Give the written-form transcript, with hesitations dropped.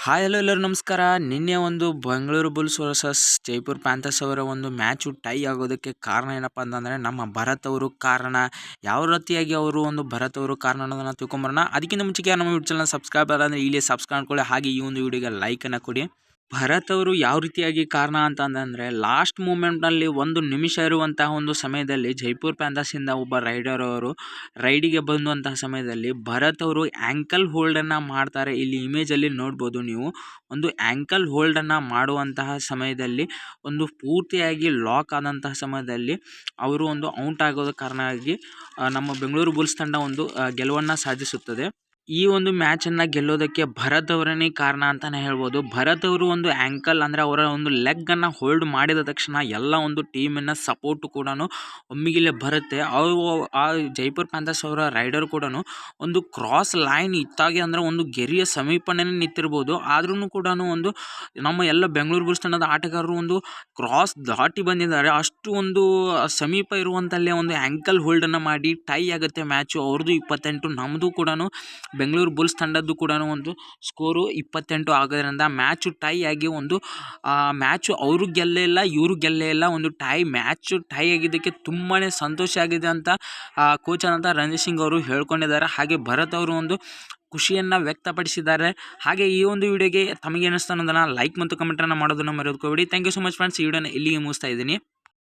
Hi hello ಎಲ್ಲರೂ ನಮಸ್ಕಾರ. ನಿನ್ನೆ ಒಂದು Bengaluru Bulls versus Jaipur panthers ಅವರ ಒಂದು ಮ್ಯಾಚು ಟೈ ಆಗೋದಕ್ಕೆ ಕಾರಣ ಏನಪ್ಪ ಅಂತಂದರೆ ನಮ್ಮ ಭರತ್ ಅವರು ಕಾರಣ. ಯಾವ ರೀತಿಯಾಗಿ ಅವರು ಒಂದು ಭರತ್ ಅವರು ಕಾರಣ ಅನ್ನೋದನ್ನು ತಿಳ್ಕೊಂಬರೋಣ. ಅದಕ್ಕಿಂತ ಮುಂಚೆಗೆ ನಮ್ಮ ಯೂಟ್ಯೂಬ್ ಚಾನಲ್ ಸಬ್ಸ್ಕ್ರೈಬ್ ಅಂದರೆ ಇಲ್ಲಿ ಸಬ್ಸ್ಕ್ರೈಬ್ ಮಾಡ್ಕೊಳ್ಳಿ, ಹಾಗೆ ಈ ಒಂದು ವಿಡಿಯೋಗೆ ಲೈಕನ್ನು ಕೊಡಿ. ಭರತ್ ಅವರು ಯಾವ ರೀತಿಯಾಗಿ ಕಾರಣ ಅಂತಂದರೆ ಲಾಸ್ಟ್ ಮೂಮೆಂಟ್ನಲ್ಲಿ ಒಂದು ನಿಮಿಷ ಇರುವಂತಹ ಒಂದು ಸಮಯದಲ್ಲಿ ಜೈಪುರ್ ಪ್ಯಾಂಥರ್ಸಿಂದ ಒಬ್ಬ ರೈಡರ್ ಅವರು ರೈಡಿಗೆ ಬಂದಂತಹ ಸಮಯದಲ್ಲಿ ಭರತ್ ಅವರು ಆ್ಯಂಕಲ್ ಹೋಲ್ಡನ್ನು ಮಾಡ್ತಾರೆ. ಇಲ್ಲಿ ಇಮೇಜಲ್ಲಿ ನೋಡ್ಬೋದು ನೀವು. ಒಂದು ಆ್ಯಂಕಲ್ ಹೋಲ್ಡನ್ನು ಮಾಡುವಂತಹ ಸಮಯದಲ್ಲಿ ಒಂದು ಪೂರ್ತಿಯಾಗಿ ಲಾಕ್ ಆದಂತಹ ಸಮಯದಲ್ಲಿ ಅವರು ಒಂದು ಔಟ್ ಆಗೋದ ಕಾರಣವಾಗಿ ನಮ್ಮ ಬೆಂಗಳೂರು ಬುಲ್ಸ್ ತಂಡ ಒಂದು ಗೆಲುವನ್ನು ಸಾಧಿಸುತ್ತದೆ. ಈ ಒಂದು ಮ್ಯಾಚನ್ನು ಗೆಲ್ಲೋದಕ್ಕೆ ಭರತ್ ಅವರೇ ಕಾರಣ ಅಂತಲೇ ಹೇಳ್ಬೋದು. ಭರತ್ ಅವರು ಒಂದು ಆ್ಯಂಕಲ್ ಅಂದರೆ ಅವರ ಒಂದು ಲೆಗ್ಗನ್ನು ಹೋಲ್ಡ್ ಮಾಡಿದ ತಕ್ಷಣ ಎಲ್ಲ ಒಂದು ಟೀಮಿನ ಸಪೋರ್ಟು ಕೂಡ ಒಮ್ಮಿಗಿಲೆ ಬರುತ್ತೆ. ಅವರು ಆ ಜೈಪುರ್ ಪ್ಯಾಂಥರ್ಸ್ ಅವರ ರೈಡರ್ ಕೂಡ ಒಂದು ಕ್ರಾಸ್ ಲೈನ್ ಇತ್ತಾಗೆ ಅಂದರೆ ಒಂದು ಗೆರೆಯ ಸಮೀಪನೇ ನಿಂತಿರ್ಬೋದು, ಆದ್ರೂ ಕೂಡ ಒಂದು ನಮ್ಮ ಎಲ್ಲ ಬೆಂಗಳೂರು ಬುಲ್ಸ್ ತಂಡದ ಆಟಗಾರರು ಒಂದು ಕ್ರಾಸ್ ದಾಟಿ ಬಂದಿದ್ದಾರೆ. ಅಷ್ಟು ಒಂದು ಸಮೀಪ ಇರುವಂತಲ್ಲೇ ಒಂದು ಆ್ಯಂಕಲ್ ಹೋಲ್ಡನ್ನು ಮಾಡಿ ಟೈ ಆಗುತ್ತೆ ಮ್ಯಾಚು. ಅವ್ರದ್ದು 28, ನಮ್ಮದು ಕೂಡ ಬೆಂಗಳೂರು ಬುಲ್ಸ್ ತಂಡದ್ದು ಕೂಡ ಒಂದು ಸ್ಕೋರು 28 ಆಗೋದ್ರಿಂದ ಮ್ಯಾಚು ಟೈ ಆಗಿ ಒಂದು ಮ್ಯಾಚು ಅವರು ಗೆಲ್ಲೇ ಇಲ್ಲ, ಇವರು ಗೆಲ್ಲೇ ಇಲ್ಲ, ಒಂದು ಮ್ಯಾಚು ಟೈ ಆಗಿದ್ದಕ್ಕೆ ತುಂಬಾ ಸಂತೋಷ ಆಗಿದೆ ಅಂತ ಕೋಚ್ ಆದಂಥ ರಣಜಿತ್ ಸಿಂಗ್ ಅವರು ಹೇಳ್ಕೊಂಡಿದ್ದಾರೆ. ಹಾಗೆ ಭರತ್ ಅವರು ಒಂದು ಖುಷಿಯನ್ನು ವ್ಯಕ್ತಪಡಿಸಿದ್ದಾರೆ. ಹಾಗೆ ಈ ಒಂದು ವಿಡಿಯೋಗೆ ತಮಗೆ ಅನ್ನಿಸ್ತಾ ಅನ್ನೋದನ್ನು ಲೈಕ್ ಮತ್ತು ಕಮೆಂಟನ್ನು ಮಾಡೋದನ್ನು ಮರೆಯೋದಕ್ಕೆ ಹೋಗಬೇಡಿ. Thank you so much friends. ಈ ವಿಡಿಯೋನ ಇಲ್ಲಿಗೆ ಮುಗಿಸ್ತಾ ಇದ್ದೀನಿ.